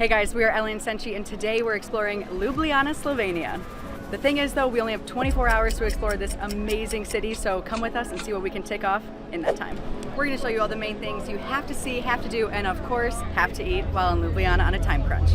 Hey guys, we are Ellie and Senchi, and today we're exploring Ljubljana, Slovenia. The thing is though, we only have 24 hours to explore this amazing city, so come with us and see what we can tick off in that time. We're going to show you all the main things you have to see, have to do, and of course, have to eat while in Ljubljana on a time crunch.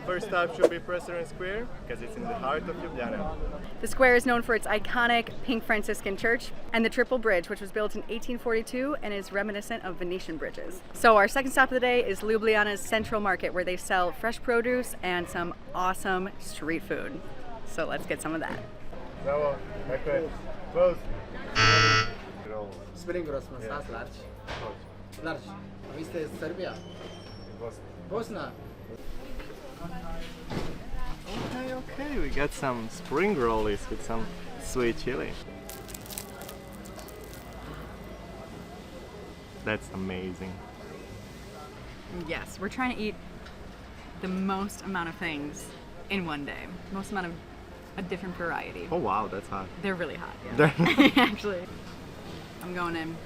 First stop should be Prešeren Square, because it's in the heart of Ljubljana. The square is known for its iconic pink Franciscan church and the Triple Bridge, which was built in 1842 and is reminiscent of Venetian bridges. So our second stop of the day is Ljubljana's Central Market, where they sell fresh produce and some awesome street food. So let's get some of that. Bravo, close. Spring rolls massage large. Large. Vi ste iz Serbia? Bosna. Okay, we got some spring rollies with some sweet chili. That's amazing. Yes, we're trying to eat the most amount of things in one day. Most amount of a different variety. Oh wow, that's hot. They're really hot, yeah. Actually. I'm going in.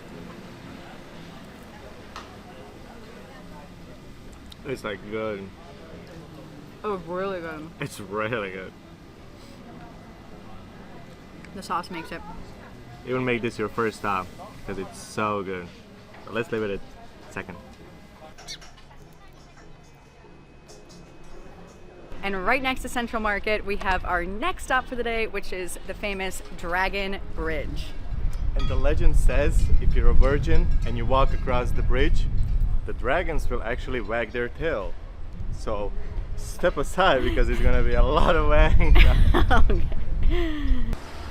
It's like good. Oh, really good. It's really good. The sauce makes it. Even make this your first stop, because it's so good. So let's leave it a second. And right next to Central Market, we have our next stop for the day, which is the famous Dragon Bridge. And the legend says if you're a virgin and you walk across the bridge, the dragons will actually wag their tail. So step aside, because it's gonna be a lot of wagging. Okay.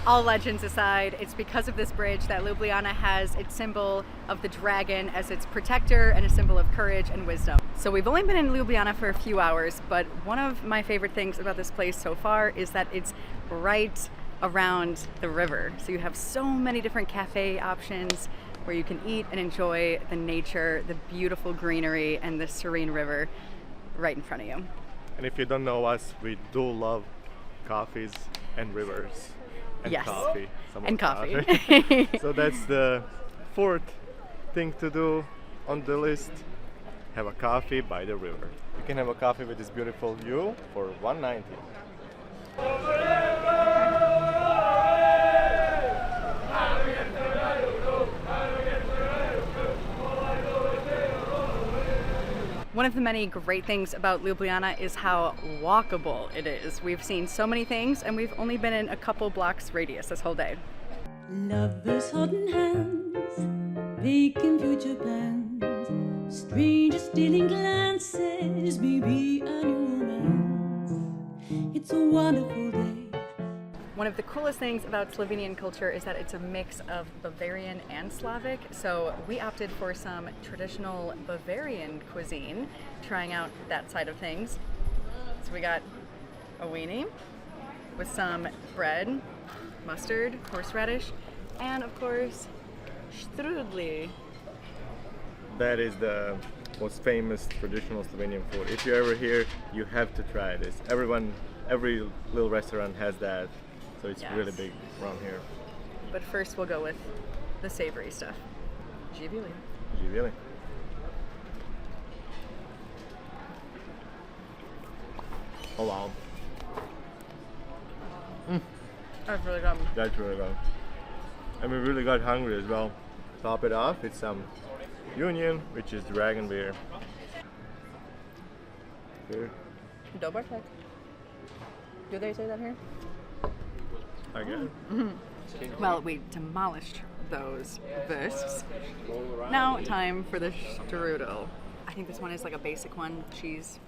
All legends aside, it's because of this bridge that Ljubljana has its symbol of the dragon as its protector and a symbol of courage and wisdom. So we've only been in Ljubljana for a few hours, but one of my favorite things about this place so far is that it's right around the river. So you have so many different cafe options where you can eat and enjoy the nature, the beautiful greenery, and the serene river right in front of you. And if you don't know us, we do love coffees and rivers and yes. coffee. And coffee. So that's the fourth thing to do on the list. Have a coffee by the river. You can have a coffee with this beautiful view for $1.90. One of the many great things about Ljubljana is how walkable it is. We've seen so many things, and we've only been in a couple blocks radius this whole day. Lovers holding hands, making future plans, strangers stealing glances, maybe a new romance. It's a wonderful day. One of the coolest things about Slovenian culture is that it's a mix of Bavarian and Slavic, so we opted for some traditional Bavarian cuisine, trying out that side of things. So we got a weenie with some bread, mustard, horseradish, and of course, strudel. That is the most famous traditional Slovenian food. If you're ever here, you have to try this. Every little restaurant has that. So it's really big around here. But first we'll go with the savory stuff. Živjeli. Živjeli. Oh wow. That's really good. That's really good. And we really got hungry as well. Top it off with some Union, which is dragon beer. Here. Dobartek. Do they say that here? I guess. Mm-hmm. Well, we demolished those wursts. Now time for the strudel. I think this one is like a basic one. Cheese,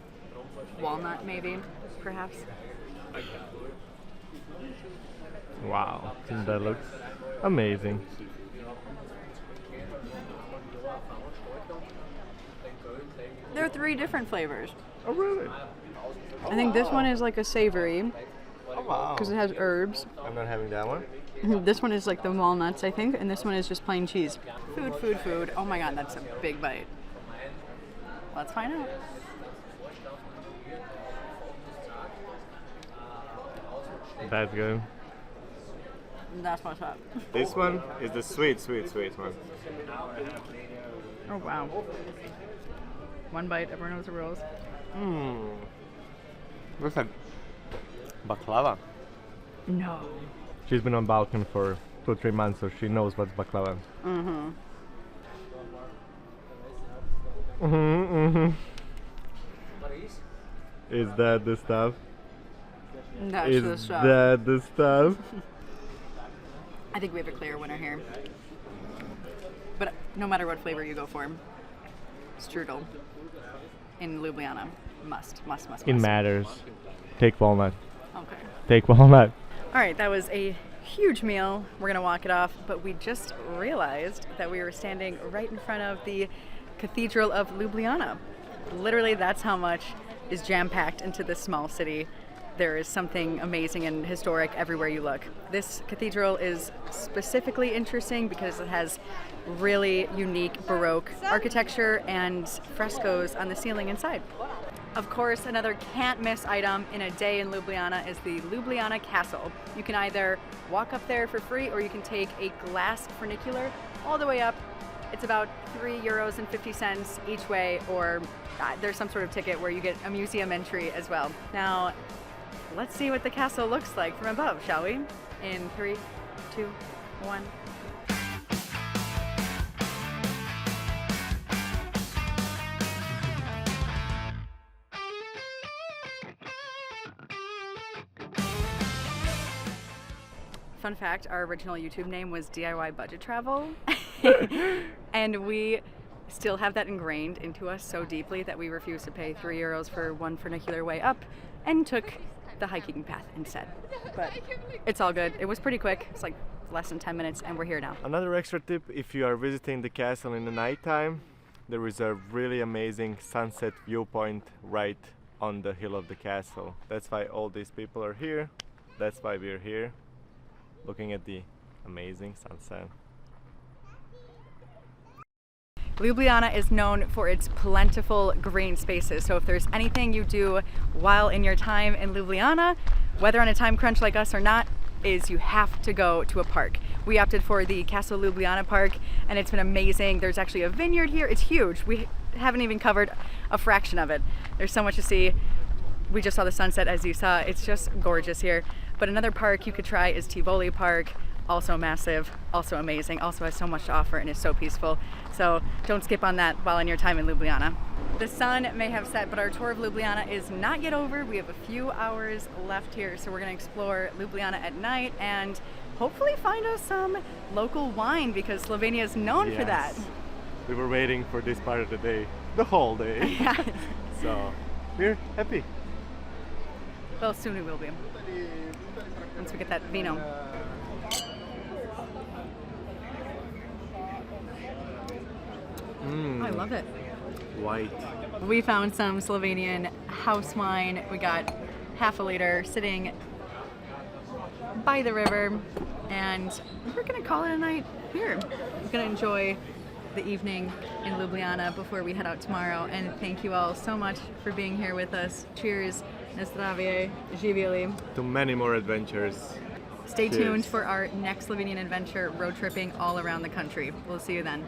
walnut maybe, perhaps. Wow, that looks amazing. There are 3 different flavors. Oh really? I think this one is like a savory. Oh wow. Because it has herbs. I'm not having that one. This one is like the walnuts, I think, and this one is just plain cheese. Food, food, food. Oh my god, that's a big bite. Let's find out. That's good. That's what's up. This one is the sweet one. Oh wow. One bite, everyone knows the rules. What's that? Baklava. No. She's been on Balkan for 2-3 months, so she knows what's baklava. Is that the stuff? That's Is the stuff. that the stuff? I think we have a clear winner here. But no matter what flavor you go for, strudel in Ljubljana must. It matters. Take walnut. Okay. Take walnut. All right, that was a huge meal. We're gonna walk it off, but we just realized that we were standing right in front of the Cathedral of Ljubljana. Literally, that's how much is jam-packed into this small city. There is something amazing and historic everywhere you look. This cathedral is specifically interesting because it has really unique Baroque architecture and frescoes on the ceiling inside. Of course, another can't-miss item in a day in Ljubljana is the Ljubljana Castle. You can either walk up there for free or you can take a glass funicular all the way up. It's about €3.50 each way, or there's some sort of ticket where you get a museum entry as well. Now, let's see what the castle looks like from above, shall we? In 3, 2, 1. Fun fact, our original YouTube name was DIY Budget Travel. And we still have that ingrained into us so deeply that we refuse to pay €3 for one funicular way up and took the hiking path instead. But it's all good. It was pretty quick. It's like less than 10 minutes and we're here now. Another extra tip, if you are visiting the castle in the nighttime, there is a really amazing sunset viewpoint right on the hill of the castle. That's why all these people are here. That's why we're here, looking at the amazing sunset. Ljubljana is known for its plentiful green spaces, so if there's anything you do while in your time in Ljubljana, whether on a time crunch like us or not, is you have to go to a park. We opted for the Castle Ljubljana Park and it's been amazing. There's actually a vineyard here. It's huge. We haven't even covered a fraction of it. There's so much to see. We just saw the sunset, as you saw. It's just gorgeous here. But another park you could try is Tivoli Park. Also massive, also amazing, also has so much to offer and is so peaceful. So don't skip on that while in your time in Ljubljana. The sun may have set, but our tour of Ljubljana is not yet over. We have a few hours left here, so we're gonna explore Ljubljana at night and hopefully find us some local wine because Slovenia is known for that. We were waiting for this part of the day, the whole day. So we're happy. Well, soon we will be, once we get that vino. I love it. White. We found some Slovenian house wine. We got half a liter sitting by the river and we're gonna call it a night here. We're gonna enjoy the evening in Ljubljana before we head out tomorrow, and thank you all so much for being here with us. Cheers, Zdravie, živjeli. To many more adventures. Stay tuned for our next Slovenian adventure, road tripping all around the country. We'll see you then.